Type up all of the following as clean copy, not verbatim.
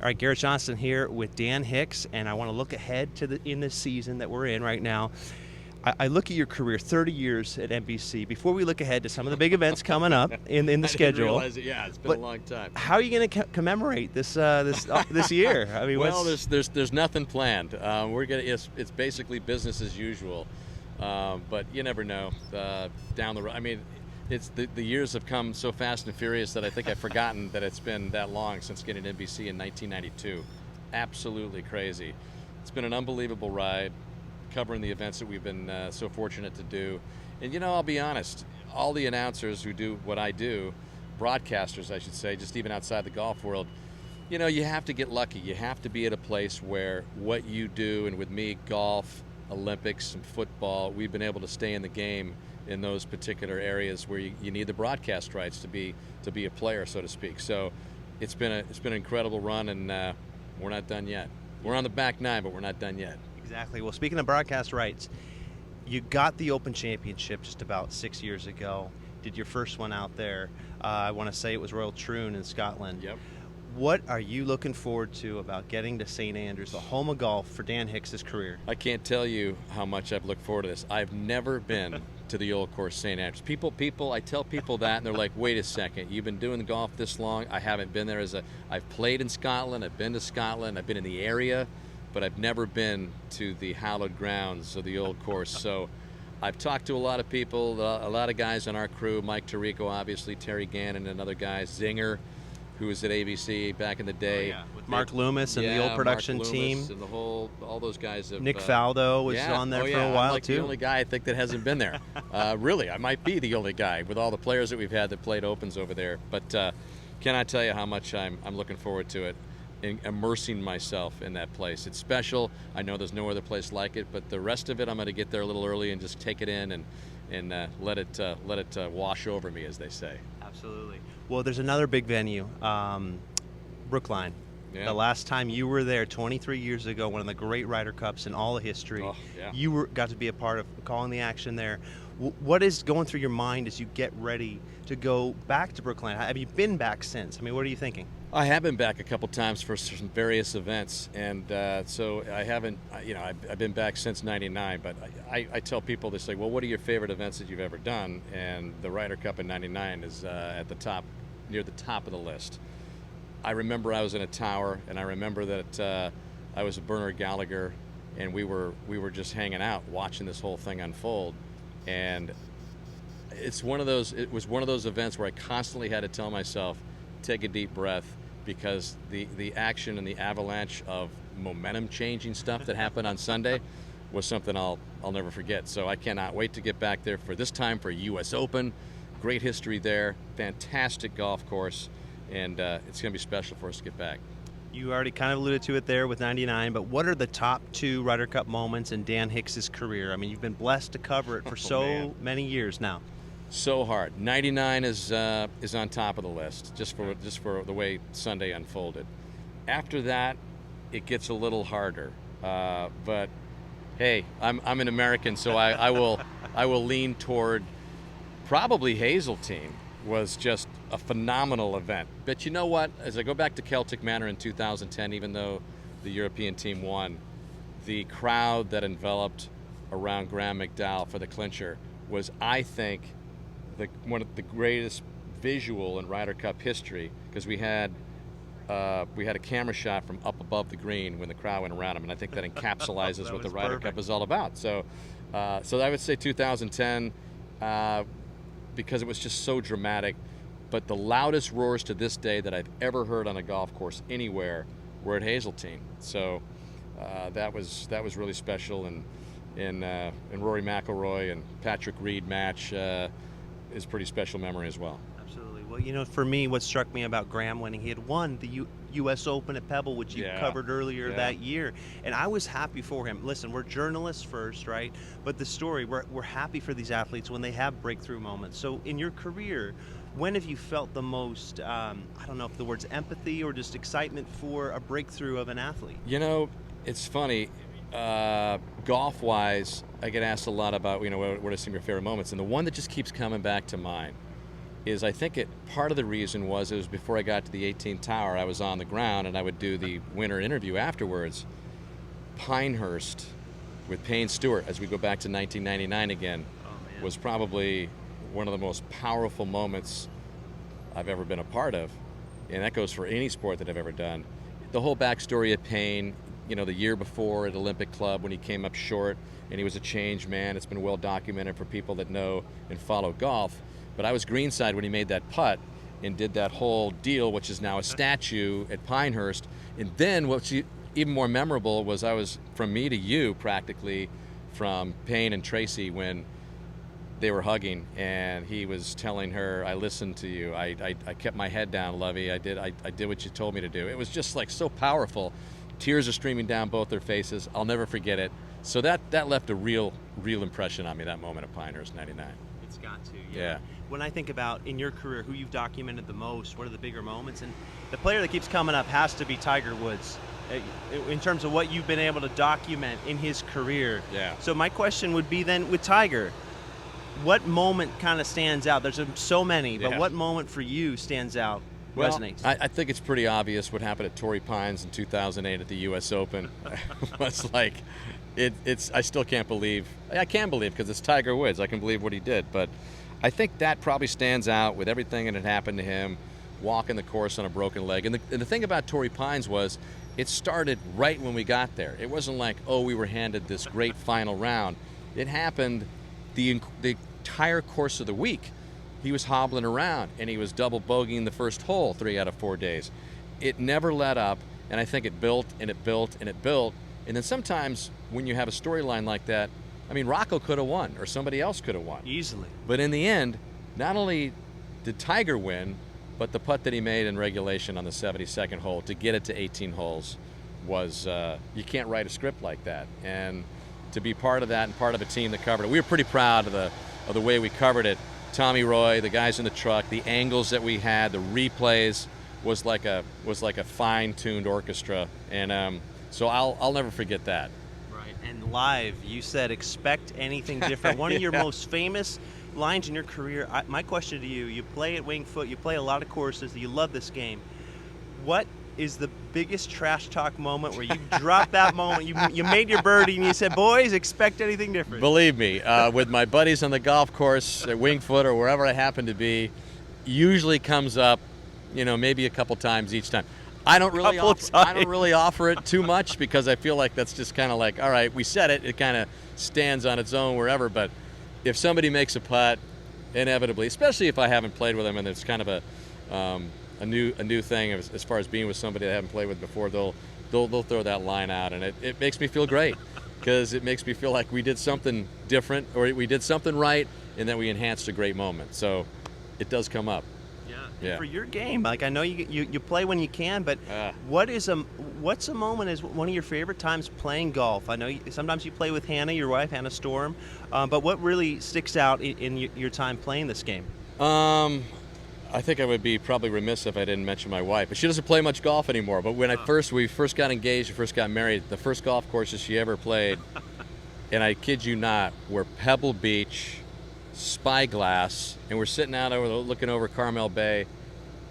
All right, Garrett Johnston here with Dan Hicks, and I want to look ahead to in this season that we're in right now. I look at your career, 30 years at NBC. Before we look ahead to some of the big events coming up in the schedule, I didn't realize it. Yeah, it's been a long time. How are you going to commemorate this this year? I mean, well, there's nothing planned. It's basically business as usual, but you never know down the road. I mean, the years have come so fast and furious that I think I've forgotten that it's been that long since getting NBC in 1992. Absolutely crazy. It's been an unbelievable ride, covering the events that we've been so fortunate to do. And I'll be honest, all the announcers who do what I do, broadcasters I should say, just even outside the golf world, you have to get lucky. You have to be at a place where what you do, and with me, golf, Olympics, and football, we've been able to stay in the game in those particular areas where you need the broadcast rights to be a player, so to speak. So it's been an incredible run, and we're not done yet. We're on the back nine, but we're not done yet. Exactly. Well, speaking of broadcast rights, you got the Open Championship just about 6 years ago. Did your first one out there. I want to say it was Royal Troon in Scotland. Yep. What are you looking forward to about getting to St. Andrews, the home of golf for Dan Hicks' career? I can't tell you how much I've looked forward to this. I've never been to the old course, St. Andrews. I tell people that, and they're like, wait a second, you've been doing golf this long? I haven't been there. I've played in Scotland, I've been to Scotland, I've been in the area, but I've never been to the hallowed grounds of the old course. So I've talked to a lot of people, a lot of guys on our crew, Mike Tirico, obviously, Terry Gannon, and other guys, Zinger, who was at ABC back in the day. Oh, yeah. With Mark Loomis and the old production Mark team. Loomis and all those guys. Nick Faldo was on there for a while, I'm like too. The only guy I think that hasn't been there. Really, I might be the only guy with all the players that we've had that played Opens over there. But cannot tell you how much I'm looking forward to it, in immersing myself in that place. It's special. I know there's no other place like it, but the rest of it, I'm going to get there a little early and just take it in and let it wash over me, as they say. Absolutely. Well, there's another big venue, Brookline. Yeah. The last time you were there, 23 years ago, one of the great Ryder Cups in all of history. Oh, yeah. You got to be a part of calling the action there. What is going through your mind as you get ready to go back to Brookline? Have you been back since? I mean, what are you thinking? I have been back a couple times for some various events, and so I haven't. I've been back since '99. But I tell people, they say, "Well, what are your favorite events that you've ever done?" And the Ryder Cup in '99 is at the top, near the top of the list. I remember I was in a tower, and I remember that I was with Bernard Gallagher, and we were just hanging out, watching this whole thing unfold, and it was one of those events where I constantly had to tell myself, take a deep breath, because the action and the avalanche of momentum changing stuff that happened on Sunday was something I'll never forget. So I cannot wait to get back there for this time for US Open. Great history there, fantastic golf course, and it's going to be special for us to get back. You already kind of alluded to it there with '99, but what are the top two Ryder Cup moments in Dan Hicks' career? I mean, you've been blessed to cover it for many years now. So hard. '99 is on top of the list, just for the way Sunday unfolded. After that, it gets a little harder. But hey, I'm an American, so I will lean toward probably Hazeltine. Was just a phenomenal event. But you know what? As I go back to Celtic Manor in 2010, even though the European team won, the crowd that enveloped around Graham McDowell for the clincher was, I think, one of the greatest visual in Ryder Cup history, because we had a camera shot from up above the green when the crowd went around him, and I think that encapsulates what the Ryder Cup is all about. So I would say 2010, because it was just so dramatic. But the loudest roars to this day that I've ever heard on a golf course anywhere were at Hazeltine. So that was really special, and Rory McIlroy and Patrick Reed match is a pretty special memory as well. Absolutely. Well, for me, what struck me about Graham winning, he had won the U.S. Open at Pebble, which you covered earlier that year, and I was happy for him. Listen, we're journalists first, right? But the story, we're happy for these athletes when they have breakthrough moments. So in your career, when have you felt the most, I don't know if the word's empathy or just excitement for a breakthrough of an athlete? It's funny. Golf-wise, I get asked a lot about, what are some of your favorite moments, and the one that just keeps coming back to mind is I think part of the reason was it was before I got to the 18th tower. I was on the ground and I would do the winner interview afterwards. Pinehurst with Payne Stewart, as we go back to 1999 again, was probably one of the most powerful moments I've ever been a part of, and that goes for any sport that I've ever done. The whole backstory of Payne, the year before at Olympic Club when he came up short and he was a changed man. It's been well documented for people that know and follow golf. But I was greenside when he made that putt and did that whole deal, which is now a statue at Pinehurst. And then what's even more memorable was I was from me to you practically from Payne and Tracy when they were hugging and he was telling her, I listened to you. I kept my head down, Lovey. I did what you told me to do. It was just like so powerful. Tears are streaming down both their faces. I'll never forget it. So that left a real impression on me, that moment at Pinehurst 99. It's got to, yeah. When I think about in your career who you've documented the most, what are the bigger moments? And the player that keeps coming up has to be Tiger Woods in terms of what you've been able to document in his career. Yeah. So my question would be then with Tiger, what moment kind of stands out? There's so many, but what moment for you stands out, resonates? I think it's pretty obvious what happened at Torrey Pines in 2008 at the U.S. Open. was like, I still can't believe. I can believe because it's Tiger Woods. I can believe what he did, but I think that probably stands out with everything that had happened to him, walking the course on a broken leg. And the thing about Torrey Pines was it started right when we got there. It wasn't like, we were handed this great final round. It happened the entire course of the week. He was hobbling around and he was double bogeying the first hole 3 out of 4 days. It never let up, and I think it built and it built and it built. And then sometimes when you have a storyline like that, I mean, Rocco could have won or somebody else could have won. Easily. But in the end, not only did Tiger win, but the putt that he made in regulation on the 72nd hole to get it to 18 holes was, you can't write a script like that. And to be part of that and part of a team that covered it, we were pretty proud of the way we covered it. Tommy Roy, the guys in the truck, the angles that we had, the replays was like a fine-tuned orchestra. And so I'll never forget that. Right, and live, you said expect anything different. One of your most famous lines in your career, my question to you, you play at Winged Foot, you play a lot of courses, you love this game. What is the biggest trash talk moment where you dropped that moment, you made your birdie and you said, boys, expect anything different? Believe me, with my buddies on the golf course at Winged Foot or wherever I happen to be, usually comes up, maybe a couple times each time. I don't really offer it too much because I feel like that's just kind of like, all right, we said it. It kind of stands on its own wherever. But if somebody makes a putt, inevitably, especially if I haven't played with them and it's kind of a new thing as far as being with somebody I haven't played with before, they'll throw that line out, and it makes me feel great because it makes me feel like we did something different or we did something right and that we enhanced a great moment. So it does come up. Yeah. For your game, like I know you play when you can, but what's a moment is one of your favorite times playing golf? I know sometimes you play with Hannah, your wife, Hannah Storm, but what really sticks out in your time playing this game? I think I would be probably remiss if I didn't mention my wife, but she doesn't play much golf anymore. But when we first got engaged, and first got married, the first golf courses she ever played, and I kid you not, were Pebble Beach, Spyglass, and we're sitting out looking over Carmel Bay,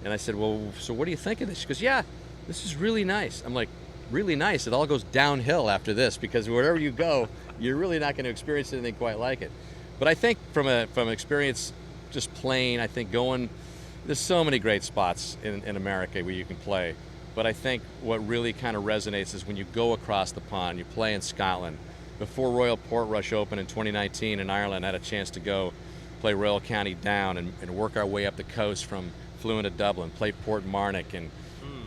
and I said, well, so what do you think of this? She goes, yeah, this is really nice. I'm like, really nice? It all goes downhill after this because wherever you go, you're really not going to experience anything quite like it. But I think from experience just playing, I think there's so many great spots in America where you can play, but I think what really kind of resonates is when you go across the pond, you play in Scotland. Before Royal Portrush opened in 2019 in Ireland, I had a chance to go play Royal County Down and work our way up the coast from Fluent to Dublin, play Port Marnock, and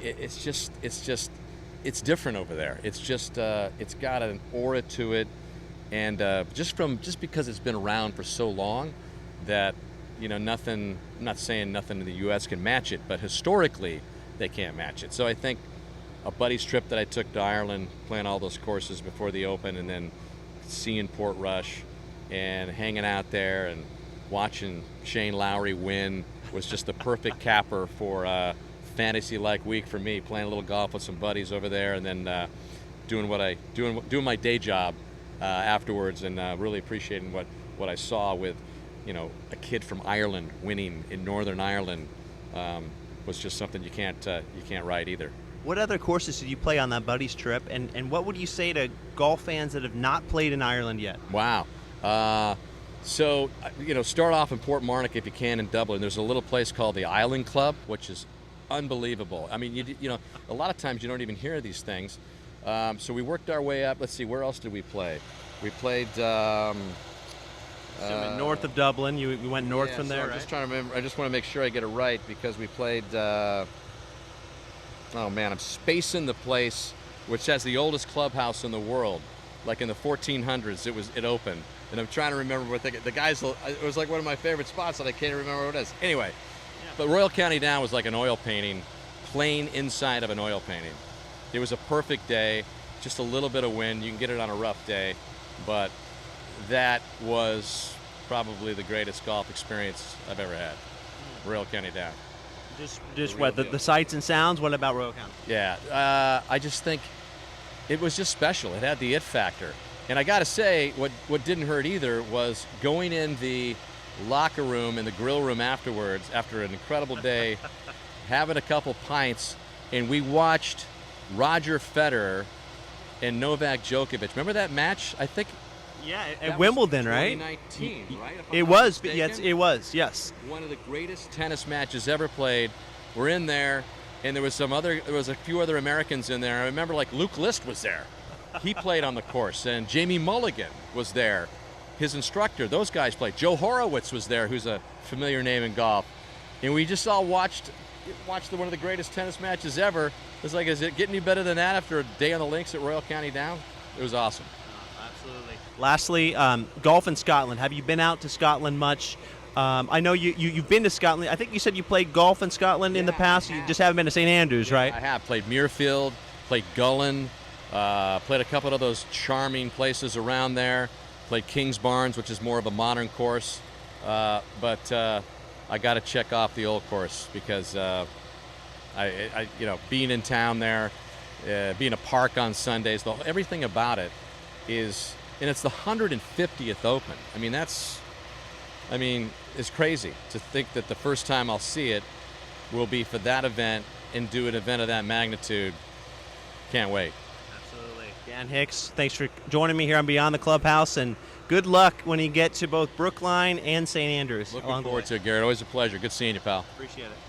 it's different over there. It's just it's got an aura to it, and just because it's been around for so long that nothing. I'm not saying nothing in the U.S. can match it, but historically they can't match it. So I think a buddy's trip that I took to Ireland, playing all those courses before the Open, and then seeing Portrush and hanging out there and watching Shane Lowry win was just the perfect capper for a fantasy-like week for me, playing a little golf with some buddies over there, and then doing my day job afterwards, and really appreciating what I saw with a kid from Ireland winning in Northern Ireland was just something you can't write either. What other courses did you play on that buddies trip, and what would you say to golf fans that have not played in Ireland yet? Wow. So, start off in Portmarnock if you can in Dublin. There's a little place called the Island Club, which is unbelievable. I mean, a lot of times you don't even hear these things. So we worked our way up. Let's see, where else did we play? We played north of Dublin. You went north from there, I'm right? just trying to remember. I just want to make sure I get it right because we played. Oh man, I'm spacing the place, which has the oldest clubhouse in the world. Like in the 1400s, it opened, and I'm trying to remember what the guys. It was like one of my favorite spots, and I can't remember what it is. Anyway, but Royal County Down was like an oil painting, plain inside of an oil painting. It was a perfect day, just a little bit of wind. You can get it on a rough day, but that was probably the greatest golf experience I've ever had. Royal County Down. Just what the sights and sounds. What about Royal County? Yeah, I just think it was just special. It had the it factor, and I got to say, what didn't hurt either was going in the locker room and the grill room afterwards after an incredible day, having a couple pints, and we watched Roger Federer and Novak Djokovic. Remember that match? I think. Yeah, at Wimbledon, right? 2019, right? It was, yes, it was, yes. One of the greatest tennis matches ever played. We're in there, and there was a few other Americans in there. I remember, like, Luke List was there. He played on the course, and Jamie Mulligan was there, his instructor. Those guys played. Joe Horowitz was there, who's a familiar name in golf. And we just all watched one of the greatest tennis matches ever. It's like, is it getting any better than that after a day on the links at Royal County Down? It was awesome. Absolutely. Lastly, golf in Scotland. Have you been out to Scotland much? I know you've been to Scotland. I think you said you played golf in Scotland in the past. You just haven't been to St. Andrews, right? I have. Played Muirfield, played Gullen, played a couple of those charming places around there. Played Kingsbarns, which is more of a modern course. But I got to check off the old course because I being in town there, being a park on Sundays, everything about it is, and it's the 150th Open. It's crazy to think that the first time I'll see it will be for that event and do an event of that magnitude. Can't wait. Absolutely. Dan Hicks, thanks for joining me here on Beyond the Clubhouse, and good luck when you get to both Brookline and St. Andrews. Looking forward to it, Garrett. Always a pleasure. Good seeing you, pal. Appreciate it.